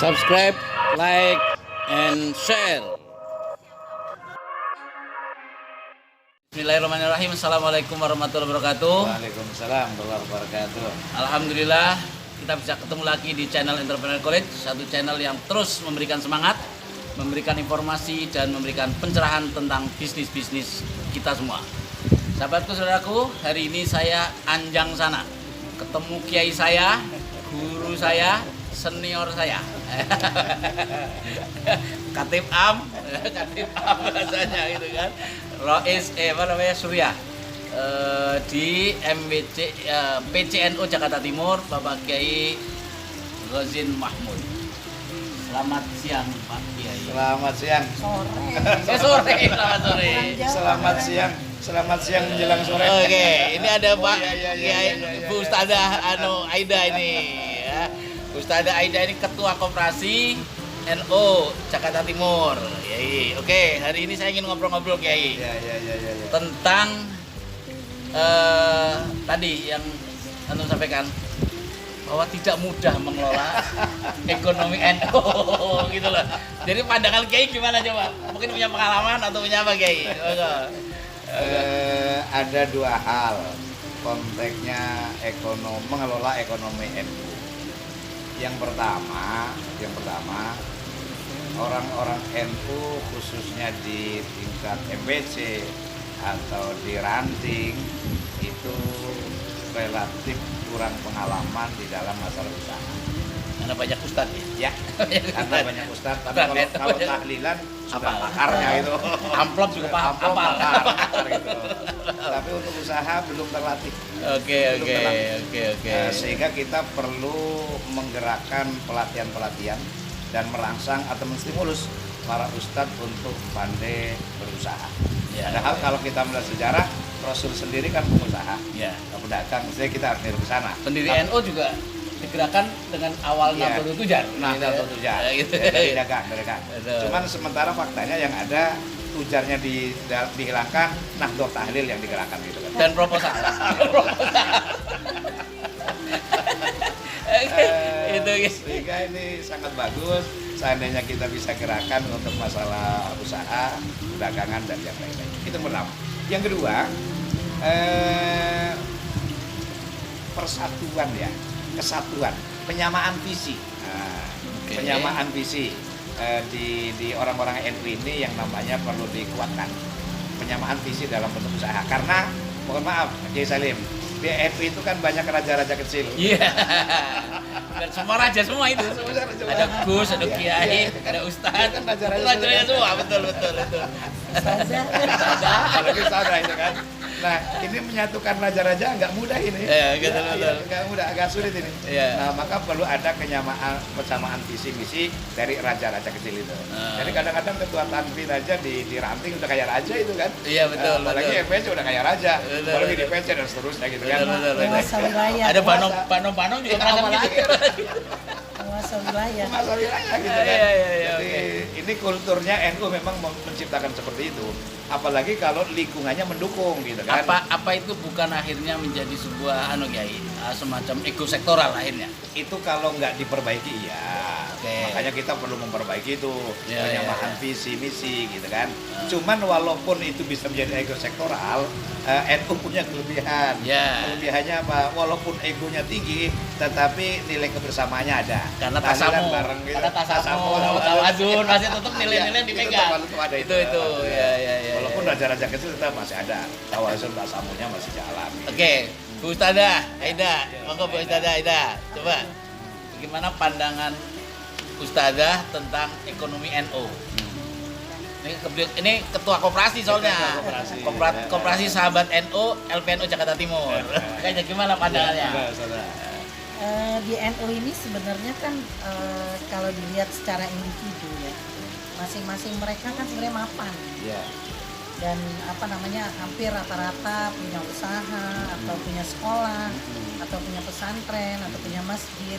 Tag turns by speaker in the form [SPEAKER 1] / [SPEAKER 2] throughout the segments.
[SPEAKER 1] subscribe, like, and share. Bismillahirrahmanirrahim. Assalamualaikum warahmatullahi wabarakatuh.
[SPEAKER 2] Waalaikumsalam warahmatullahi wabarakatuh.
[SPEAKER 1] Alhamdulillah kita bisa ketemu lagi di channel Entrepreneur College, satu channel yang terus memberikan semangat, memberikan informasi dan memberikan pencerahan tentang bisnis-bisnis kita semua. Sahabatku, saudaraku, hari ini saya anjang sana, ketemu kiai saya, guru saya, senior saya, Katib Am bahasanya gitu kan, Rois Surya, di MWC PCNU Jakarta Timur, Bapak Kiai Ghazin Mahmud. Selamat siang Pak Kiai.
[SPEAKER 2] Selamat siang.
[SPEAKER 1] Sore.
[SPEAKER 2] Selamat siang menjelang sore.
[SPEAKER 1] Oke, ini ada Pak
[SPEAKER 2] Iya.
[SPEAKER 1] Kiai, Bu Ustadzah Aida ini ya. Ustadzah Aida ini Ketua Koperasi NU Jakarta Timur. Kiai. Oke, hari ini saya ingin ngobrol-ngobrol Kiai.
[SPEAKER 2] Iya.
[SPEAKER 1] Tentang tadi yang Anda sampaikan bahwa tidak mudah mengelola ekonomi NU gitu loh. Jadi pandangan Kiai gimana coba? Mungkin punya pengalaman atau punya apa Kiai?
[SPEAKER 2] Ada dua hal konteksnya mengelola ekonomi NU. Yang pertama orang-orang NU khususnya di tingkat MBC atau di ranting itu relatif kurang pengalaman di dalam masalah usaha.
[SPEAKER 1] Karena banyak ustadz ya.
[SPEAKER 2] Karena banyak ustadz, tapi kalau tahlilan sudah pakarnya itu.
[SPEAKER 1] Amplop juga paham.
[SPEAKER 2] Pakar gitu. Tapi untuk usaha belum terlatih.
[SPEAKER 1] Oke.
[SPEAKER 2] Sehingga kita perlu menggerakkan pelatihan dan merangsang atau menstimulus para ustadz untuk pandai berusaha. Padahal kalau kita melihat sejarah, Rasul sendiri kan pengusaha, pedagang, jadi kita harus niru ke sana.
[SPEAKER 1] Pendiri NU juga digerakkan dengan awal Nahdlatul Tujar.
[SPEAKER 2] Nahdlatul Tujar, dari dagang. Cuman sementara faktanya yang ada tujarnya dihilangkan, Nahdlatul Tahlil yang digerakkan gitu kan.
[SPEAKER 1] Dan proposal.
[SPEAKER 2] Sehingga ini sangat bagus. Seandainya kita bisa gerakan untuk masalah usaha, perdagangan dan yang lain-lain. Itu pertama. Yang kedua, persatuan ya, kesatuan, penyamaan visi. Penyamaan visi di orang-orang NU ini yang namanya perlu dikuatkan. Penyamaan visi dalam bentuk usaha. Karena mohon maaf, Kiai Salim, di NU itu kan banyak raja-raja kecil.
[SPEAKER 1] Iya. Dan semua raja semua itu. Ada Gus, ada Kiai, ada Ustadz.
[SPEAKER 2] Kan raja-raja
[SPEAKER 1] semua, betul.
[SPEAKER 2] Apalagi saudara itu kan. Nah, ini menyatukan raja-raja nggak mudah ini.
[SPEAKER 1] Betul.
[SPEAKER 2] Nggak mudah, agak sulit ini. Nah, maka perlu ada kesamaan visi misi dari raja-raja kecil itu. Jadi kadang-kadang ketua tanfid aja di ranting udah kayak raja itu kan.
[SPEAKER 1] Iya, betul.
[SPEAKER 2] Apalagi FPC udah kayak raja. Apalagi di PC dan seterusnya gitu kan.
[SPEAKER 1] Betul. Ada Banong juga merasa gitu.
[SPEAKER 3] Penguasa wilayah
[SPEAKER 2] gitu kan. Jadi
[SPEAKER 1] oke.
[SPEAKER 2] ini kulturnya NU memang menciptakan seperti itu. Apalagi kalau lingkungannya mendukung gitu kan.
[SPEAKER 1] Apa itu bukan akhirnya menjadi sebuah Kiai, semacam ekosektoral akhirnya?
[SPEAKER 2] Itu kalau nggak diperbaiki ya.
[SPEAKER 1] Oke.
[SPEAKER 2] Makanya kita perlu memperbaiki itu penyamaan visi misi gitu kan. Cuman walaupun itu bisa menjadi ekosektoral, NU punya kelebihan. Kelebihannya apa? Walaupun egonya tinggi, tetapi nilai kebersamaannya ada.
[SPEAKER 1] Karena
[SPEAKER 2] Tahlilan
[SPEAKER 1] tasamu,
[SPEAKER 2] bareng gitu.
[SPEAKER 1] karena tasamu, tawazun, masih tetap nilai-nilai dipegang.
[SPEAKER 2] Tetap ada
[SPEAKER 1] Itu. Ya.
[SPEAKER 2] Walaupun raja-raja kecil tetap masih ada. Tawazun tasamunya masih jalan.
[SPEAKER 1] Oke, Bu Ustadzah Aida, monggo Bu Ustadzah Aida, coba bagaimana pandangan Ustadzah tentang ekonomi NU? Ini ketua koperasi soalnya, koperasi sahabat NU LPNU Jakarta Timur. Kayaknya gimana pandangannya?
[SPEAKER 3] di NU ini sebenarnya kan kalau dilihat secara individu ya, masing-masing mereka kan sebenarnya mapan. Dan hampir rata-rata punya usaha atau punya sekolah atau punya pesantren atau punya masjid,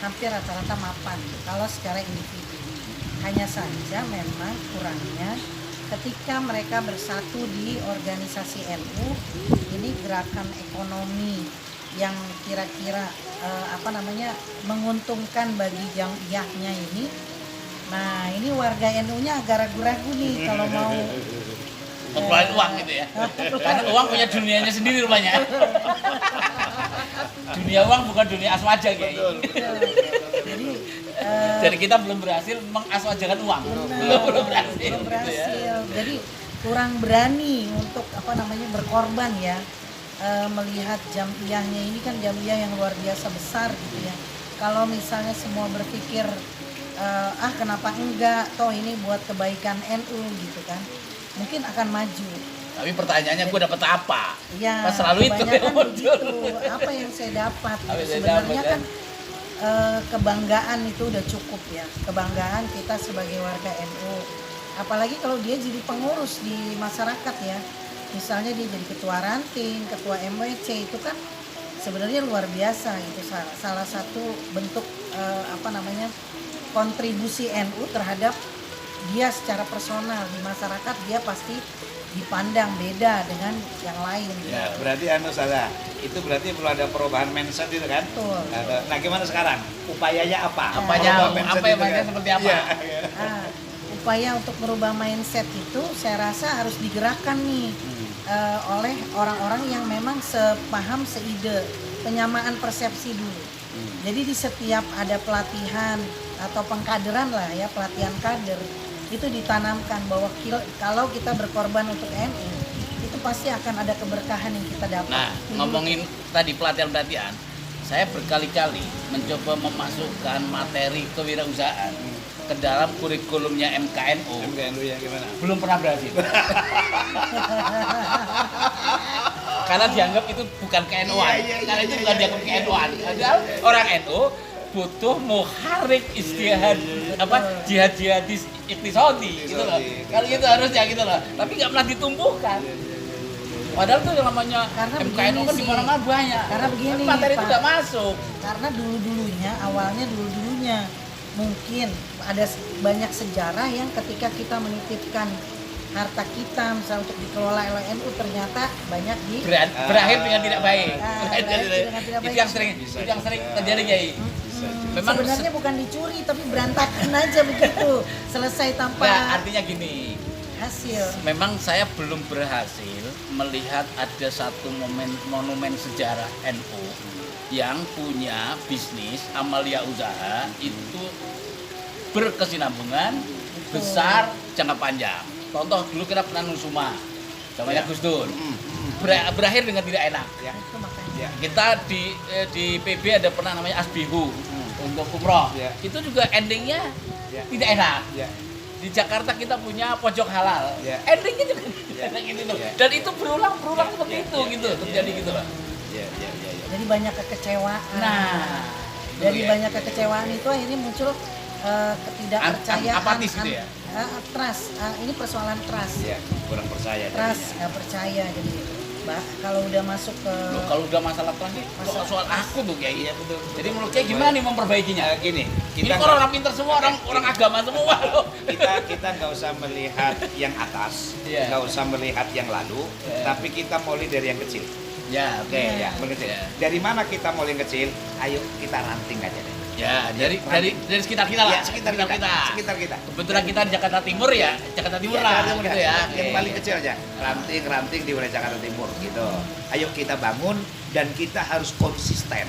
[SPEAKER 3] hampir rata-rata mapan kalau secara individu. Hanya saja memang kurangnya ketika mereka bersatu di organisasi NU, ini gerakan ekonomi yang kira-kira menguntungkan bagi jamiahnya ini. Nah, ini warga NU-nya agak ragu-ragu nih kalau mau
[SPEAKER 1] ngeluarin uang gitu ya. Karena uang punya dunianya sendiri rupanya. Dunia uang bukan dunia aswaja kayak. Jadi kita belum berhasil mengaswajakan uang. Belum berhasil. Gitu ya.
[SPEAKER 3] Jadi kurang berani untuk berkorban ya. Melihat jamiahnya ini kan jamiah yang luar biasa besar gitu ya. Kalau misalnya semua berpikir kenapa enggak, toh ini buat kebaikan NU gitu kan, mungkin akan maju.
[SPEAKER 1] Tapi pertanyaannya gue dapat apa?
[SPEAKER 3] Ya,
[SPEAKER 1] kan selalu itu yang muncul.
[SPEAKER 3] Apa yang saya dapat? Sebenarnya kan kebanggaan itu udah cukup ya, kebanggaan kita sebagai warga NU. Apalagi kalau dia jadi pengurus di masyarakat ya, misalnya dia jadi ketua ranting, ketua MWC, itu kan sebenarnya luar biasa gitu. Salah satu bentuk kontribusi NU terhadap dia secara personal di masyarakat, dia pasti dipandang beda dengan yang lain.
[SPEAKER 2] Ya, berarti salah. Itu berarti perlu ada perubahan mindset itu kan?
[SPEAKER 3] Betul.
[SPEAKER 2] Nah, gimana sekarang? Upayanya apa?
[SPEAKER 1] Seperti apa?
[SPEAKER 2] Ya.
[SPEAKER 3] Upaya untuk merubah mindset itu saya rasa harus digerakkan nih oleh orang-orang yang memang sepaham, seide, penyamaan persepsi dulu. Jadi di setiap ada pelatihan atau pengkaderan lah ya, pelatihan kader, itu ditanamkan bahwa kalau kita berkorban untuk NU, itu pasti akan ada keberkahan yang kita dapat.
[SPEAKER 1] Nah, ngomongin tadi pelatihan-pelatihan, saya berkali-kali mencoba memasukkan materi kewirausahaan ke dalam kurikulumnya MKNU.
[SPEAKER 2] MKNU ya gimana?
[SPEAKER 1] Belum pernah berhasil. Karena dianggap itu bukan KNU-an. Karena itu bukan dianggap KNU-an. Padahal orang NU butuh muharik istihad jihadis iktisodi gitu loh. Kalau gitu harusnya gitu loh. Tapi nggak pernah ditumbuhkan. Padahal tuh yang namanya MKNU kan di mana-mana banyak.
[SPEAKER 3] Karena begini,
[SPEAKER 1] materi itu
[SPEAKER 3] Pak,
[SPEAKER 1] nggak masuk.
[SPEAKER 3] Karena awalnya mungkin ada banyak sejarah yang ketika kita menitipkan harta kita misalnya untuk dikelola oleh NU, ternyata banyak
[SPEAKER 1] berakhir dengan tidak baik.
[SPEAKER 3] Itu
[SPEAKER 1] yang sering terjadi Kiai.
[SPEAKER 3] Memang sebenarnya bukan dicuri tapi berantakan aja begitu, selesai tanpa.
[SPEAKER 1] Nah, artinya gini,
[SPEAKER 3] hasil.
[SPEAKER 1] Memang saya belum berhasil melihat ada satu monumen sejarah NU yang punya bisnis amalia usaha itu berkesinambungan, besar, jangka panjang. Contoh dulu kita pernah Nusuma, namanya Gus Dur, berakhir dengan tidak enak. Kita di PB ada pernah namanya Asbihu untuk umroh, itu juga endingnya tidak enak. Di Jakarta kita punya pojok halal, endingnya juga tidak enak gitu loh. Dan itu berulang seperti itu gitu, terjadi gitu loh.
[SPEAKER 3] Jadi banyak kekecewaan.
[SPEAKER 1] Nah,
[SPEAKER 3] dari banyak kekecewaan itu akhirnya muncul ketidakpercayaan,
[SPEAKER 1] apatis gitu ya.
[SPEAKER 3] Trust, ini persoalan trust.
[SPEAKER 2] Ya, kurang percaya.
[SPEAKER 3] Trust, nggak percaya. Jadi, kalau udah masuk ke
[SPEAKER 1] kalau udah masalah trust ini soal aku tuh kayak iya betul. Jadi menurut kayak gimana nih memperbaikinya?
[SPEAKER 2] Gini,
[SPEAKER 1] kita ini orang pintar semua, orang agama semua loh.
[SPEAKER 2] Kita nggak usah melihat yang atas, nggak usah melihat yang lalu, tapi kita mulai dari yang kecil.
[SPEAKER 1] Ya, oke.
[SPEAKER 2] Ya, kecil. Dari mana kita mulai yang kecil? Ayo kita ranting aja deh.
[SPEAKER 1] Ya, dari sekitar kita lah.
[SPEAKER 2] Ya, sekitar kita.
[SPEAKER 1] Kebetulan kita di Jakarta Timur ya, Jakarta Timur lah gitu ya.
[SPEAKER 2] Yang paling kecil aja. Ranting di wilayah Jakarta Timur gitu. Ayo kita bangun dan kita harus konsisten.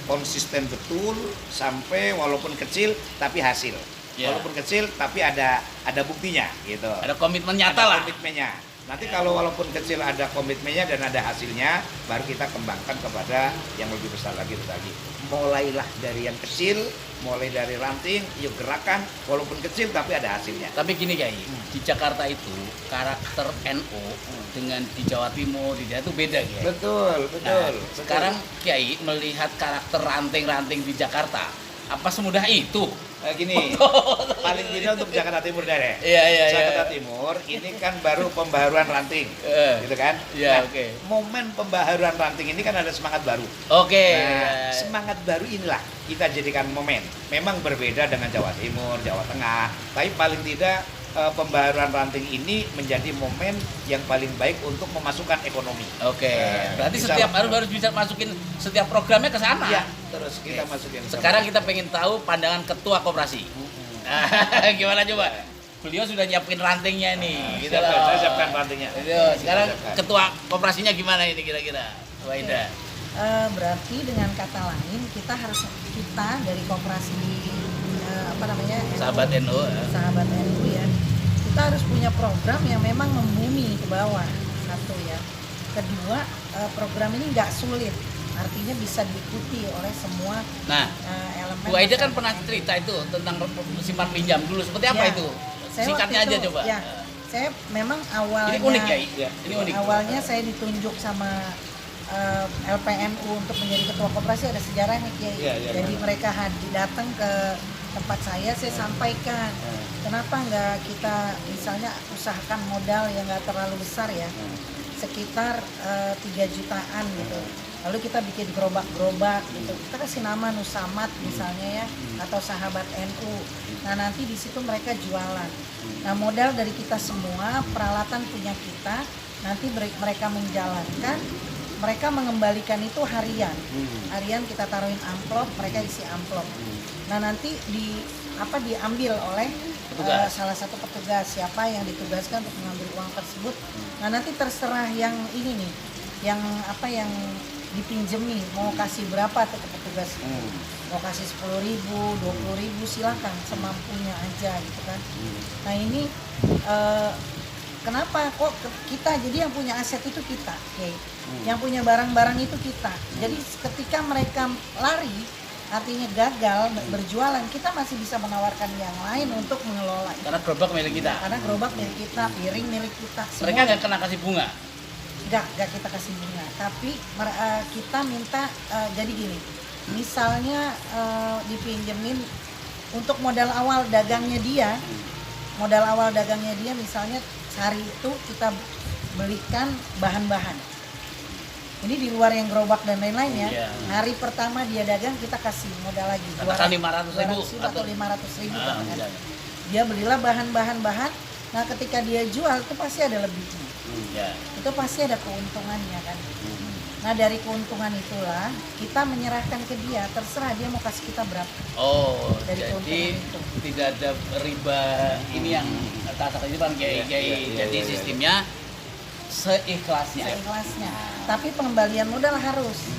[SPEAKER 2] Konsisten betul sampai walaupun kecil tapi hasil. Walaupun kecil tapi ada buktinya gitu.
[SPEAKER 1] Ada komitmen nyata lah.
[SPEAKER 2] Komitmennya. Nanti kalau walaupun kecil ada komitmennya dan ada hasilnya, baru kita kembangkan kepada yang lebih besar lagi. Mulailah dari yang kecil, mulai dari ranting, yuk gerakan, walaupun kecil tapi ada hasilnya.
[SPEAKER 1] Tapi gini Kiai, di Jakarta itu karakter NU dengan di Jawa Timur, di Jawa itu beda Kiai.
[SPEAKER 2] Betul.
[SPEAKER 1] Nah, sekarang Kiai melihat karakter ranting-ranting di Jakarta, apa semudah itu?
[SPEAKER 2] Gini, paling tidak untuk Jakarta Timur deh.
[SPEAKER 1] Iya.
[SPEAKER 2] Jakarta Timur ini kan baru pembaharuan ranting, gitu kan?
[SPEAKER 1] Iya,
[SPEAKER 2] nah, momen pembaharuan ranting ini kan ada semangat baru. Semangat baru inilah kita jadikan momen. Memang berbeda dengan Jawa Timur, Jawa Tengah, tapi paling tidak pembaharuan ranting ini menjadi momen yang paling baik untuk memasukkan ekonomi.
[SPEAKER 1] Oke. Berarti setiap harus bisa masukin setiap programnya ke sana.
[SPEAKER 2] Iya, terus kita masukin.
[SPEAKER 1] Sekarang kita pengen tahu pandangan ketua koperasi. Gimana coba? Beliau sudah nyiapin rantingnya nih. Gitu loh.
[SPEAKER 2] Saya siapkan rantingnya.
[SPEAKER 1] Sekarang ketua koperasinya gimana ini kira-kira, Bu Aida?
[SPEAKER 3] Berarti dengan kata lain kita dari koperasi
[SPEAKER 1] Sahabat NU.
[SPEAKER 3] Sahabat NU ya. Kita harus punya program yang memang membumi ke bawah. Satu ya. Kedua, program ini nggak sulit. Artinya bisa diikuti oleh semua elemen.
[SPEAKER 1] Bu Aida kan pernah cerita itu tentang simpan pinjam dulu. Seperti apa itu? Singkatnya aja coba.
[SPEAKER 3] Ya, saya memang awalnya.
[SPEAKER 1] Ini unik ya? Ini unik.
[SPEAKER 3] Awalnya saya ditunjuk sama LPNU untuk menjadi ketua koperasi, ada sejarahnya Kiai. Jadi mereka datang ke tempat saya sampaikan kenapa nggak kita misalnya usahakan modal yang nggak terlalu besar ya, sekitar 3 jutaan gitu. Lalu kita bikin gerobak-gerobak gitu. Kita kasih nama Nusamat misalnya ya, atau Sahabat NU. Nah nanti di situ mereka jualan. Nah modal dari kita semua, peralatan punya kita. Nanti mereka menjalankan, mereka mengembalikan itu harian. Harian kita taruhin amplop, mereka isi amplop. Nah nanti diambil oleh salah satu petugas, siapa yang ditugaskan untuk mengambil uang tersebut. Nah nanti terserah yang ini nih, yang dipinjemi mau kasih berapa tuh ke petugas. Mau kasih 10.000, 20.000 silakan semampunya aja gitu kan. Nah ini kenapa kok kita, jadi yang punya aset itu kita, yang punya barang-barang itu kita. Jadi ketika mereka lari, artinya gagal berjualan, kita masih bisa menawarkan yang lain untuk mengelola.
[SPEAKER 1] Karena gerobak milik kita.
[SPEAKER 3] Karena gerobak milik kita, piring milik kita.
[SPEAKER 1] Mereka nggak kena kasih bunga.
[SPEAKER 3] Enggak kita kasih bunga, tapi kita minta jadi gini, misalnya dipinjemin untuk modal awal dagangnya dia, misalnya hari itu kita belikan bahan-bahan. Ini di luar yang gerobak dan lain-lain ya. Hari pertama dia dagang kita kasih modal lagi.
[SPEAKER 1] 500.000
[SPEAKER 3] atau 500.000 Dia belilah bahan-bahan. Nah ketika dia jual itu pasti ada lebihnya. Itu pasti ada keuntungannya kan. Nah dari keuntungan itulah kita menyerahkan ke dia, terserah dia mau kasih kita berapa.
[SPEAKER 1] Jadi tidak ada riba ini yang atas itu kan jadi sistemnya seikhlasnya.
[SPEAKER 3] Tapi pengembalian modal harus.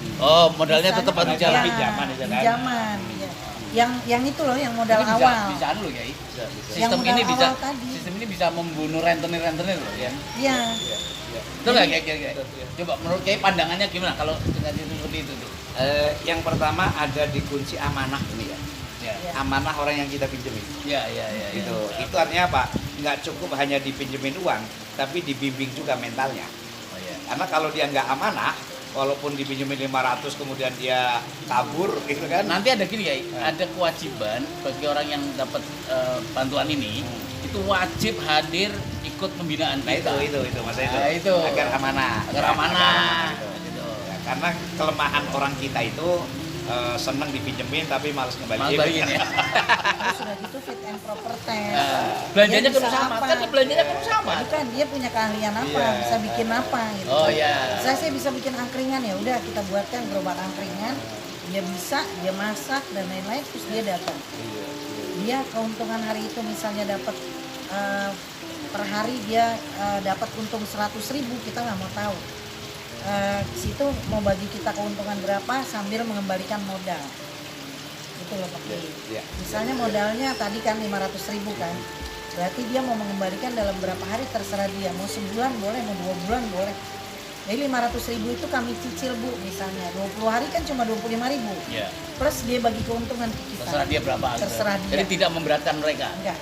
[SPEAKER 1] Modalnya tetap harus jalan.
[SPEAKER 3] Pinjaman. Yang itu loh, yang modal awal.
[SPEAKER 1] Bisa dulu ya. Sistem ini bisa membunuh rentenir loh ya.
[SPEAKER 3] Iya.
[SPEAKER 1] Betul nggak kayak? Coba menurut Kiai pandangannya gimana kalau dengan itu seperti itu tuh?
[SPEAKER 2] Yang pertama ada di kunci amanah ini ya. Amanah orang yang kita pinjemin. Itu artinya apa? Nggak cukup hanya dipinjemin uang, tapi dibimbing juga mentalnya. Karena kalau dia nggak amanah, walaupun dipinjemin 500 kemudian dia kabur gitu kan.
[SPEAKER 1] Nanti ada gini ya, ada kewajiban bagi orang yang dapat bantuan ini, itu wajib hadir ikut pembinaan kita.
[SPEAKER 2] Nah itu Mas
[SPEAKER 1] itu.
[SPEAKER 2] Agar amanah.
[SPEAKER 1] Gitu.
[SPEAKER 2] Ya, karena kelemahan orang kita itu seneng dipinjemin tapi malas ngembaliin.
[SPEAKER 3] Sudah gitu fit and proper test.
[SPEAKER 1] Belanjanya kan sama,
[SPEAKER 3] Bukan, dia punya keahlian apa, bisa bikin apa gitu. Saya bisa bikin angkringan, ya udah kita buatkan gerobak angkringan. Dia bisa, dia masak dan lain-lain, terus dia datang. Dia keuntungan hari itu misalnya dapat per hari dia dapat untung 100.000, kita nggak mau tahu. Situ mau bagi kita keuntungan berapa sambil mengembalikan modal. Itu loh Pak Kiai. Misalnya modalnya tadi kan 500.000 kan. Berarti dia mau mengembalikan dalam berapa hari terserah dia. Mau sebulan boleh, mau 2 bulan boleh. Jadi 500.000 itu kami cicil Bu misalnya. 20 hari kan cuma 25.000. Plus dia bagi keuntungan ke kita.
[SPEAKER 1] Terserah dia berapa.
[SPEAKER 3] Terserah dia.
[SPEAKER 1] Jadi tidak memberatkan mereka.
[SPEAKER 3] Enggak.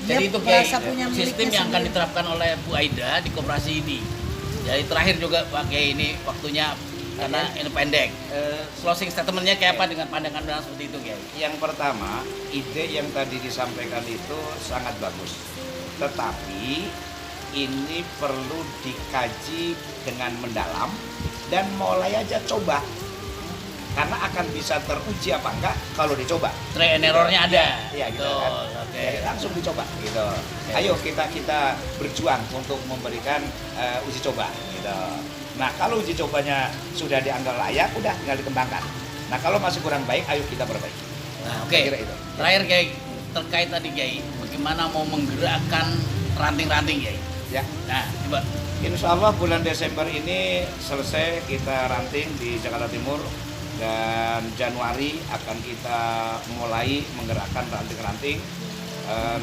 [SPEAKER 1] Jadi
[SPEAKER 3] itu
[SPEAKER 1] merasa punya sistem yang akan diterapkan oleh Bu Aida di koperasi ini. Jadi terakhir juga Pak Kiai, ini waktunya karena ini pendek. Closing statementnya kayak apa dengan pandangan seperti itu Kiai?
[SPEAKER 2] Yang pertama, ide yang tadi disampaikan itu sangat bagus. Tetapi ini perlu dikaji dengan mendalam dan mulai aja coba. karena akan bisa teruji apa enggak kalau dicoba.
[SPEAKER 1] Try and errornya ada.
[SPEAKER 2] Iya gitu
[SPEAKER 1] Betul,
[SPEAKER 2] kan.
[SPEAKER 1] oke.
[SPEAKER 2] Jadi langsung dicoba gitu. Ayo kita berjuang untuk memberikan uji coba gitu. Nah kalau uji cobanya sudah dianggap layak, udah tinggal dikembangkan. Nah kalau masih kurang baik, ayo kita perbaiki.
[SPEAKER 1] Nah, oke.
[SPEAKER 2] Saya kira itu.
[SPEAKER 1] Terakhir Kiai, terkait tadi Kiai, bagaimana mau menggerakkan ranting-ranting Kiai?
[SPEAKER 2] Ya.
[SPEAKER 1] Nah, coba.
[SPEAKER 2] Insya Allah bulan Desember ini selesai kita ranting di Jakarta Timur, dan Januari akan kita mulai menggerakkan ranting-ranting.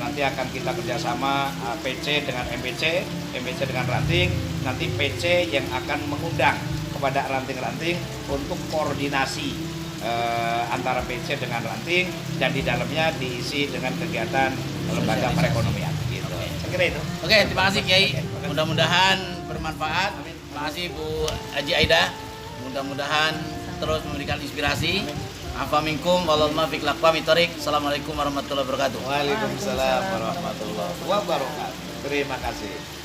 [SPEAKER 2] Nanti akan kita kerjasama PC dengan MPC, MPC dengan ranting, nanti PC yang akan mengundang kepada ranting-ranting untuk koordinasi antara PC dengan ranting, dan di dalamnya diisi dengan kegiatan lembaga perekonomian gitu. Saya kira itu.
[SPEAKER 1] Oke, terima kasih Kiai. Mudah-mudahan bermanfaat. Terima kasih Bu Haji Aida. Mudah-mudahan terus memberikan inspirasi. Afa minkum wallahu fiq laqwa mitorik. Assalamualaikum warahmatullahi wabarakatuh.
[SPEAKER 2] Waalaikumsalam warahmatullahi wabarakatuh. Terima kasih.